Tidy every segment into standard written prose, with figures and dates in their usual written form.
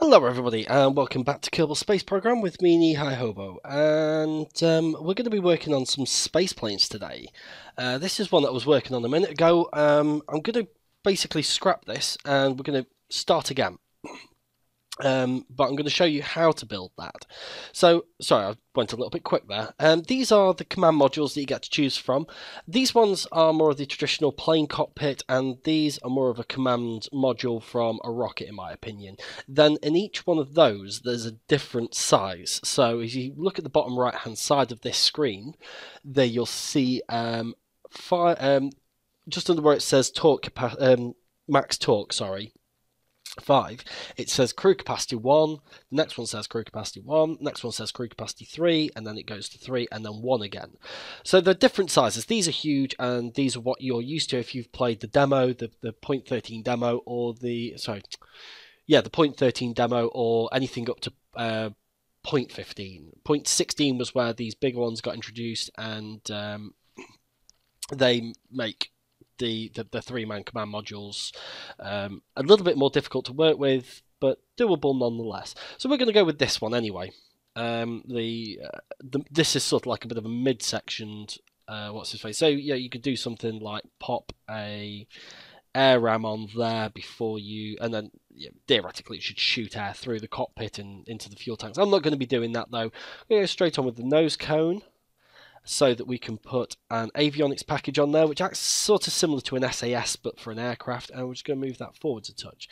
Hello everybody and welcome back to Kerbal Space Program with me, Hobo, and we're going to be working on some space planes today. This is one that I was working on a minute ago. I'm going to basically scrap this and we're going to start again. But I'm going to show you how to build that. So, sorry, I went a little bit quick there. These are the command modules that you get to choose from. These ones are more of the traditional plane cockpit, and these are more of a command module from a rocket, in my opinion. Then in each one of those, there's a different size. So as you look at the bottom right-hand side of this screen, there you'll see just under where it says max torque, sorry. 5, it says crew capacity 1, the next one says crew capacity 1, next one says crew capacity 3, and then it goes to 3 and then 1 again. So they're different sizes. These are huge, and these are what you're used to if you've played the demo, the 0.13 demo, or the 0.13 demo, or anything up to 0.15. 0.16 was where these big ones got introduced, and they make the three-man command modules a little bit more difficult to work with, but doable nonetheless. So we're going to go with this one anyway. This is sort of like a bit of a mid-sectioned what's his face. So yeah, you could do something like pop a air ram on there before you, and then theoretically it should shoot air through the cockpit and into the fuel tanks. I'm not going to be doing that though. We're going to go straight on with the nose cone, so that we can put an avionics package on there, which acts sort of similar to an SAS, but for an aircraft, and we're just going to move that forwards a touch.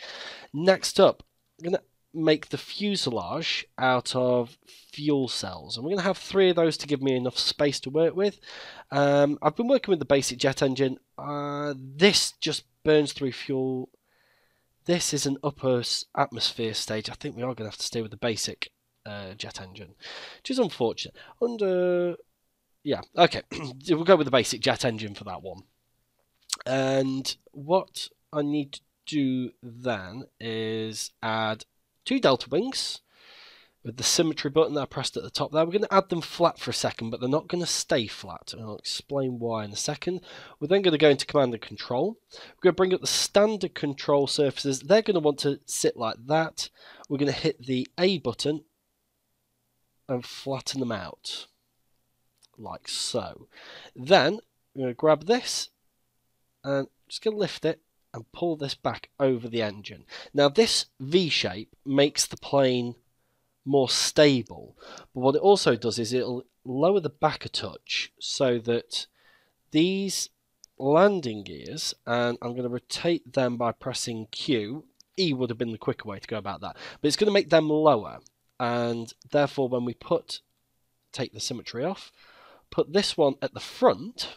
Next up, I'm going to make the fuselage out of fuel cells, and we're going to have 3 of those to give me enough space to work with. I've been working with the basic jet engine. This just burns through fuel. This is an upper atmosphere stage. I think we are going to have to stay with the basic jet engine, which is unfortunate. Yeah, okay, we'll go with the basic jet engine for that one. And what I need to do then is add 2 delta wings with the symmetry button that I pressed at the top there. We're going to add them flat for a second, but they're not going to stay flat, and I'll explain why in a second. We're then going to go into command and control. We're going to bring up the standard control surfaces. They're going to want to sit like that. We're going to hit the A button and flatten them out, like so. Then we're going to grab this and just going to lift it and pull this back over the engine. Now this V shape makes the plane more stable, but what it also does is it'll lower the back a touch so that these landing gears, and I'm going to rotate them by pressing Q. E would have been the quicker way to go about that, but it's going to make them lower, and therefore when we take the symmetry off, put this one at the front,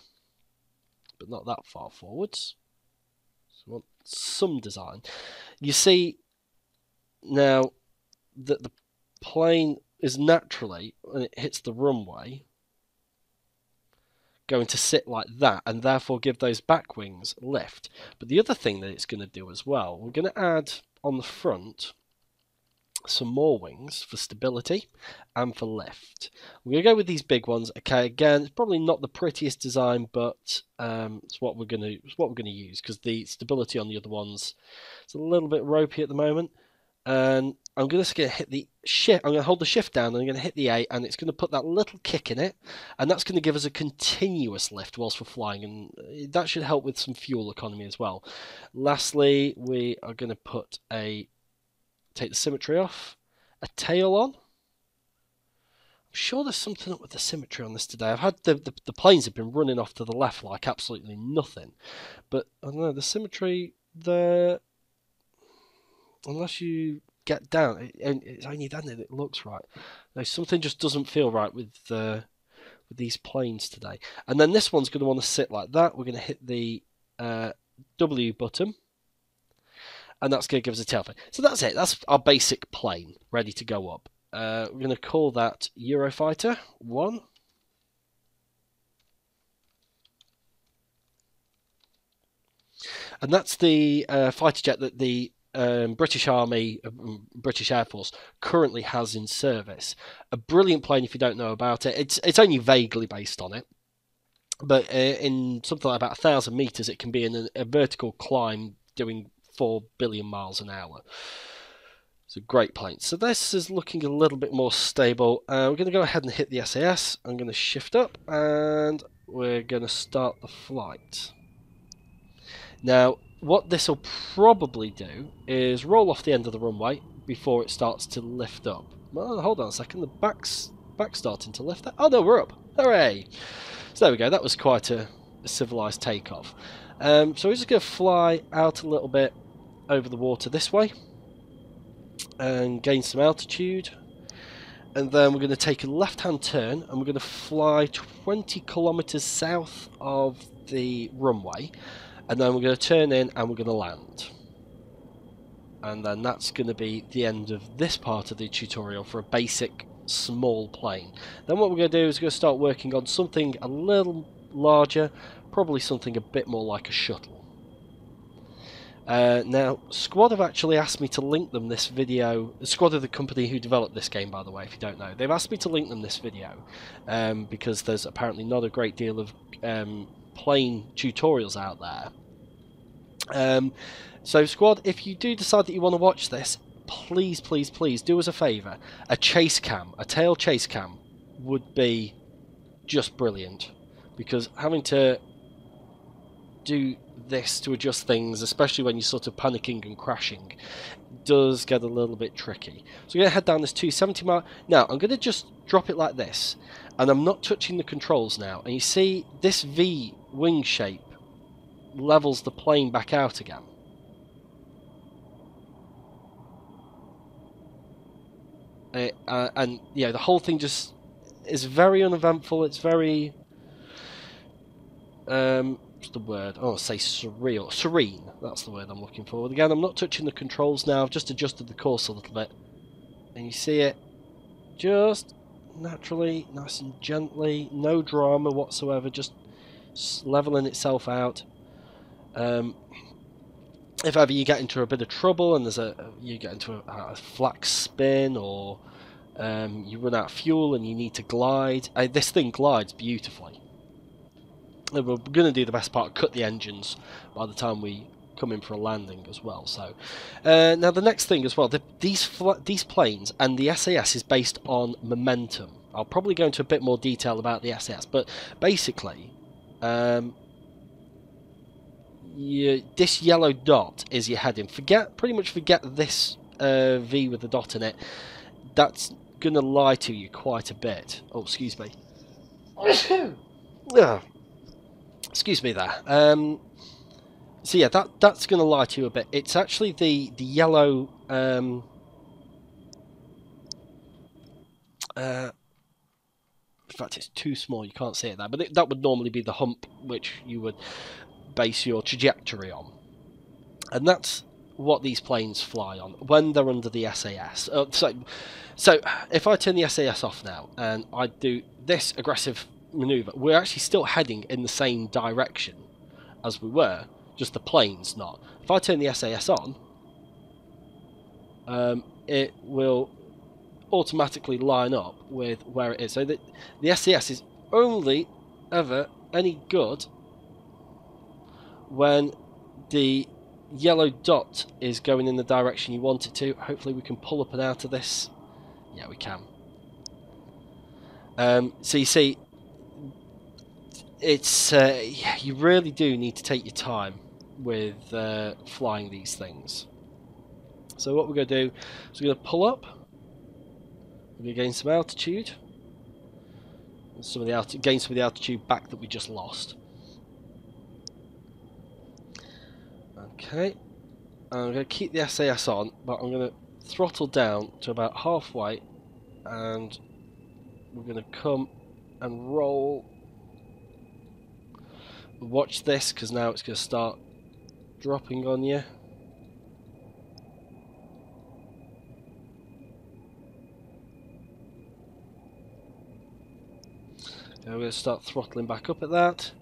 but not that far forwards. So we want some design. You see now that the plane is naturally, when it hits the runway, going to sit like that, and therefore give those back wings lift. But the other thing that it's going to do as well, we're going to add on the front some more wings for stability and for lift. We're going to go with these big ones. Okay, again, it's probably not the prettiest design, but it's what we're going to use, because the stability on the other ones is a little bit ropey at the moment. And I'm just going to hit the shift. I'm going to hold the shift down, and I'm going to hit the A, and it's going to put that little kick in it, and that's going to give us a continuous lift whilst we're flying, and that should help with some fuel economy as well. Lastly, we are going to take the symmetry off, a tail on. I'm sure there's something up with the symmetry on this today. I've had the planes have been running off to the left like absolutely nothing, but I don't know, the symmetry there, unless you get down, it's only then that it looks right. No, something just doesn't feel right with these planes today. And then this one's going to want to sit like that. We're going to hit the W button, and that's going to give us a tail fin. So that's it. That's our basic plane ready to go up. We're going to call that Eurofighter 1. And that's the fighter jet that the British Army, British Air Force currently has in service. A brilliant plane if you don't know about it. It's only vaguely based on it. But in something like about 1,000 meters, it can be in a vertical climb doing 4 billion miles an hour. So great plane. So this is looking a little bit more stable. We're going to go ahead and hit the SAS. I'm going to shift up and we're going to start the flight. Now, what this will probably do is roll off the end of the runway before it starts to lift up. Well, hold on a second. The back's starting to lift. Oh no, we're up! Hooray! So there we go. That was quite a civilized takeoff. So we're just going to fly out a little bit over the water this way and gain some altitude, and then we're going to take a left-hand turn and we're going to fly 20 kilometers south of the runway, and then we're going to turn in and we're going to land. And then that's going to be the end of this part of the tutorial for a basic small plane. Then what we're going to do is we're going to start working on something a little larger, probably something a bit more like a shuttle. Now, Squad have actually asked me to link them this video. Squad are the company who developed this game, by the way, if you don't know. They've asked me to link them this video because there's apparently not a great deal of plane tutorials out there. So, Squad, if you do decide that you want to watch this, please, please, please do us a favour. A chase cam, a tail chase cam, would be just brilliant, because having to do this to adjust things, especially when you're sort of panicking and crashing, does get a little bit tricky. So we're going to head down this 270 mark. Now I'm going to just drop it like this, and I'm not touching the controls now, and you see this V wing shape levels the plane back out again. And yeah, the whole thing just is very uneventful. It's very what's the word? Oh, say surreal. Serene. That's the word I'm looking for. Again, I'm not touching the controls now. I've just adjusted the course a little bit, and you see it just naturally, nice and gently, no drama whatsoever, just leveling itself out. If ever you get into a bit of trouble and you get into a flat spin, or you run out of fuel and you need to glide, this thing glides beautifully. And we're going to do the best part, cut the engines by the time we come in for a landing as well. So now the next thing as well, these planes and the SAS is based on momentum. I'll probably go into a bit more detail about the SAS, but basically this yellow dot is your heading. Pretty much forget this V with the dot in it. That's going to lie to you quite a bit. Oh, excuse me. Excuse me there. So yeah, that's going to lie to you a bit. It's actually the yellow. In fact, it's too small. You can't see it there, but that would normally be the hump which you would base your trajectory on, and that's what these planes fly on when they're under the SAS. So if I turn the SAS off now and I do this aggressive maneuver, we're actually still heading in the same direction as we were, just the plane's not. If I turn the SAS on, it will automatically line up with where it is. So the SAS is only ever any good when the yellow dot is going in the direction you want it to. Hopefully we can pull up and out of this. Yeah, we can. So you see, it's you really do need to take your time with flying these things. So what we're going to do is we're going to pull up. We're going to gain some altitude. Gain some of the altitude back that we just lost. Okay, I'm going to keep the SAS on, but I'm going to throttle down to about halfway, and we're going to come and roll. Watch this, because now it's going to start dropping on you. We're going to start throttling back up at that.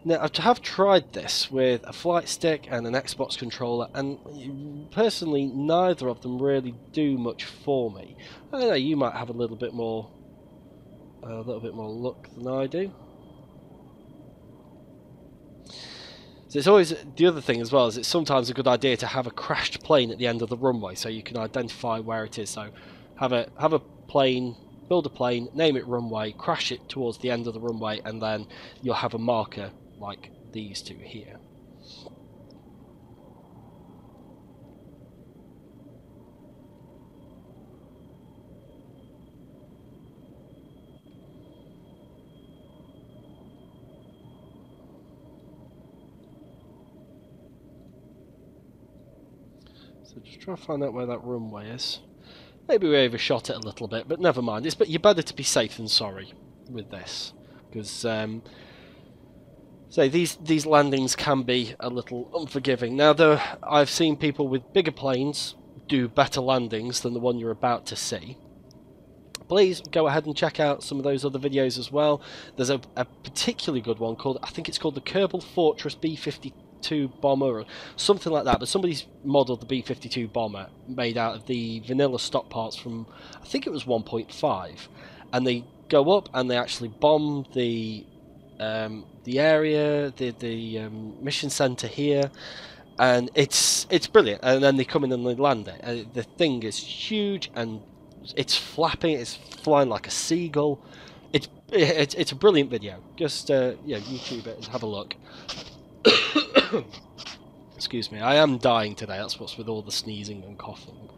Now, I have tried this with a flight stick and an Xbox controller, and personally, neither of them really do much for me. I don't know, you might have a little bit more luck than I do. So it's always, the other thing as well is it's sometimes a good idea to have a crashed plane at the end of the runway so you can identify where it is. So have a plane, build a plane, name it runway, crash it towards the end of the runway, and then you'll have a marker like these two here. So just try to find out where that runway is. Maybe we overshot it a little bit, but never mind. But you're better to be safe than sorry with this, because say these landings can be a little unforgiving. Now, I've seen people with bigger planes do better landings than the one you're about to see. Please go ahead and check out some of those other videos as well. There's a particularly good one called, I think it's called the Kerbal Fortress B-52 bomber or something like that, but somebody's modelled the B-52 bomber made out of the vanilla stock parts from, I think it was 1.5, and they go up and they actually bomb the area, the mission centre here, and it's brilliant. And then they come in and they land it. The thing is huge and it's flapping, it's flying like a seagull. It's a brilliant video. Just yeah, YouTube it and have a look. Excuse me, I am dying today. That's what's with all the sneezing and coughing.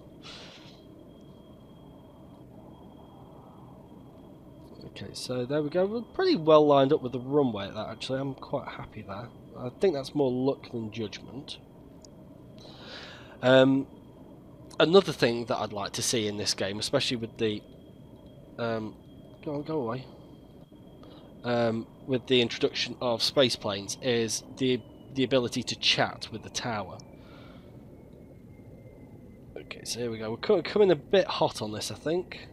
Okay, so there we go. We're pretty well lined up with the runway at that, actually. I'm quite happy there. I think that's more luck than judgment. Another thing that I'd like to see in this game, especially with the... go away. With the introduction of space planes, is the ability to chat with the tower. Okay, so here we go. We're coming a bit hot on this, I think.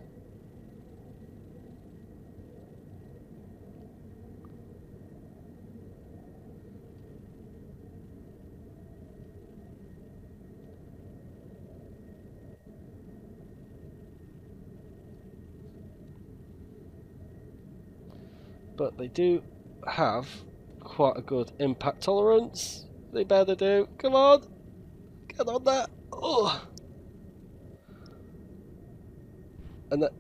But they do have quite a good impact tolerance. They better do. Come on! Get on that! Oh! And that...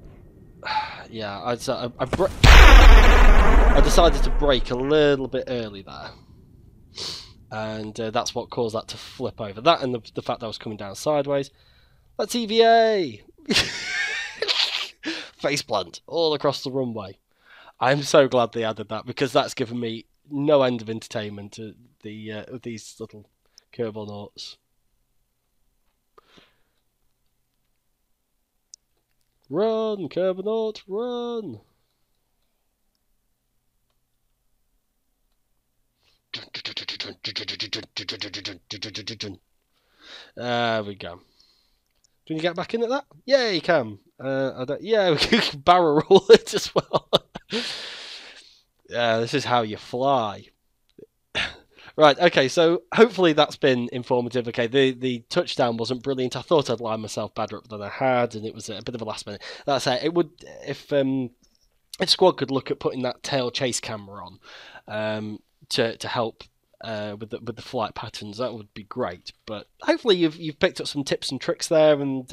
yeah, I decided to brake a little bit early there. And that's what caused that to flip over. That and the fact that I was coming down sideways. That's EVA! Faceplant all across the runway. I'm so glad they added that, because that's given me no end of entertainment to these little Kerbal nauts. Run, Kerbal naut, run! There we go. Can you get back into that? Yeah, you can. Yeah, we can barrel roll it as well. Yeah, this is how you fly. Right, okay, so hopefully that's been informative. Okay, the touchdown wasn't brilliant. I thought I'd line myself better up than I had, and it was a bit of a last minute. That's it. It would, if Squad could look at putting that tail chase camera on to help with the flight patterns, that would be great. But hopefully you've picked up some tips and tricks there, and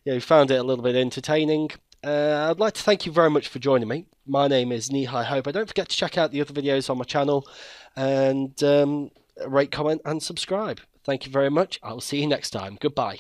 you found it a little bit entertaining. I'd like to thank you very much for joining me. My name is Knee-High Hobo. Don't forget to check out the other videos on my channel, and rate, comment and subscribe. Thank you very much. I'll see you next time. Goodbye.